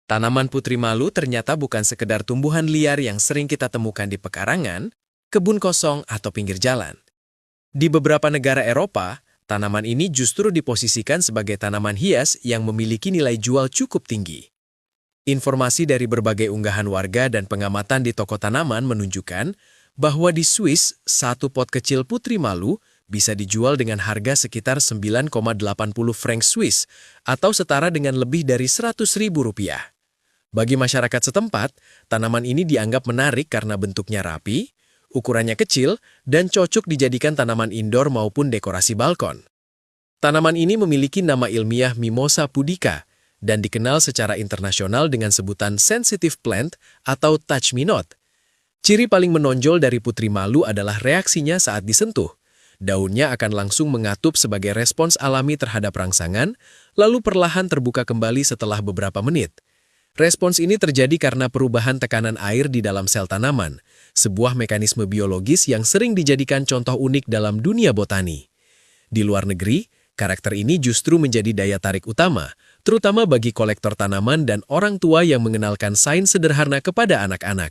Tanaman putri malu ternyata bukan sekedar tumbuhan liar yang sering kita temukan di pekarangan, kebun kosong, atau pinggir jalan. Di beberapa negara Eropa, tanaman ini justru diposisikan sebagai tanaman hias yang memiliki nilai jual cukup tinggi. Informasi dari berbagai unggahan warga dan pengamatan di toko tanaman menunjukkan bahwa di Swiss, satu pot kecil putri malu bisa dijual dengan harga sekitar 9,80 franc Swiss atau setara dengan lebih dari Rp100.000. Bagi masyarakat setempat, tanaman ini dianggap menarik karena bentuknya rapi, ukurannya kecil, dan cocok dijadikan tanaman indoor maupun dekorasi balkon. Tanaman ini memiliki nama ilmiah Mimosa pudica dan dikenal secara internasional dengan sebutan sensitive plant atau touch me not. Ciri paling menonjol dari putri malu adalah reaksinya saat disentuh. Daunnya akan langsung mengatup sebagai respons alami terhadap rangsangan, lalu perlahan terbuka kembali setelah beberapa menit. Respons ini terjadi karena perubahan tekanan air di dalam sel tanaman, sebuah mekanisme biologis yang sering dijadikan contoh unik dalam dunia botani. Di luar negeri, karakter ini justru menjadi daya tarik utama, terutama bagi kolektor tanaman dan orang tua yang mengenalkan sains sederhana kepada anak-anak.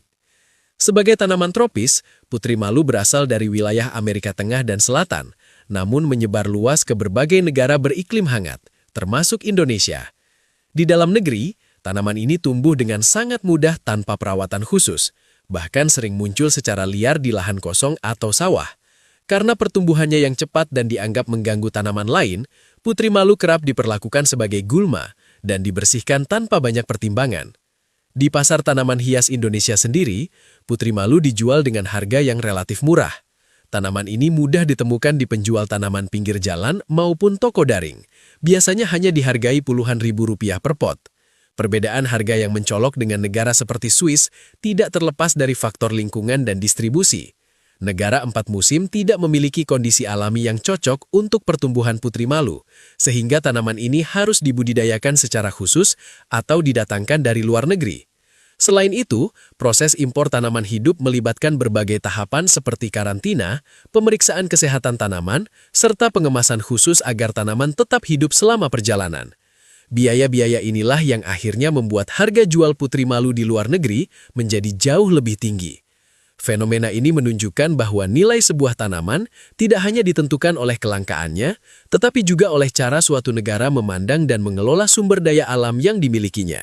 Sebagai tanaman tropis, putri malu berasal dari wilayah Amerika Tengah dan Selatan, namun menyebar luas ke berbagai negara beriklim hangat, termasuk Indonesia. Di dalam negeri, tanaman ini tumbuh dengan sangat mudah tanpa perawatan khusus, bahkan sering muncul secara liar di lahan kosong atau sawah. Karena pertumbuhannya yang cepat dan dianggap mengganggu tanaman lain, putri malu kerap diperlakukan sebagai gulma dan dibersihkan tanpa banyak pertimbangan. Di pasar tanaman hias Indonesia sendiri, putri malu dijual dengan harga yang relatif murah. Tanaman ini mudah ditemukan di penjual tanaman pinggir jalan maupun toko daring. Biasanya hanya dihargai puluhan ribu rupiah per pot. Perbedaan harga yang mencolok dengan negara seperti Swiss tidak terlepas dari faktor lingkungan dan distribusi. Negara 4 musim tidak memiliki kondisi alami yang cocok untuk pertumbuhan putri malu, sehingga tanaman ini harus dibudidayakan secara khusus atau didatangkan dari luar negeri. Selain itu, proses impor tanaman hidup melibatkan berbagai tahapan seperti karantina, pemeriksaan kesehatan tanaman, serta pengemasan khusus agar tanaman tetap hidup selama perjalanan. Biaya-biaya inilah yang akhirnya membuat harga jual putri malu di luar negeri menjadi jauh lebih tinggi. Fenomena ini menunjukkan bahwa nilai sebuah tanaman tidak hanya ditentukan oleh kelangkaannya, tetapi juga oleh cara suatu negara memandang dan mengelola sumber daya alam yang dimilikinya.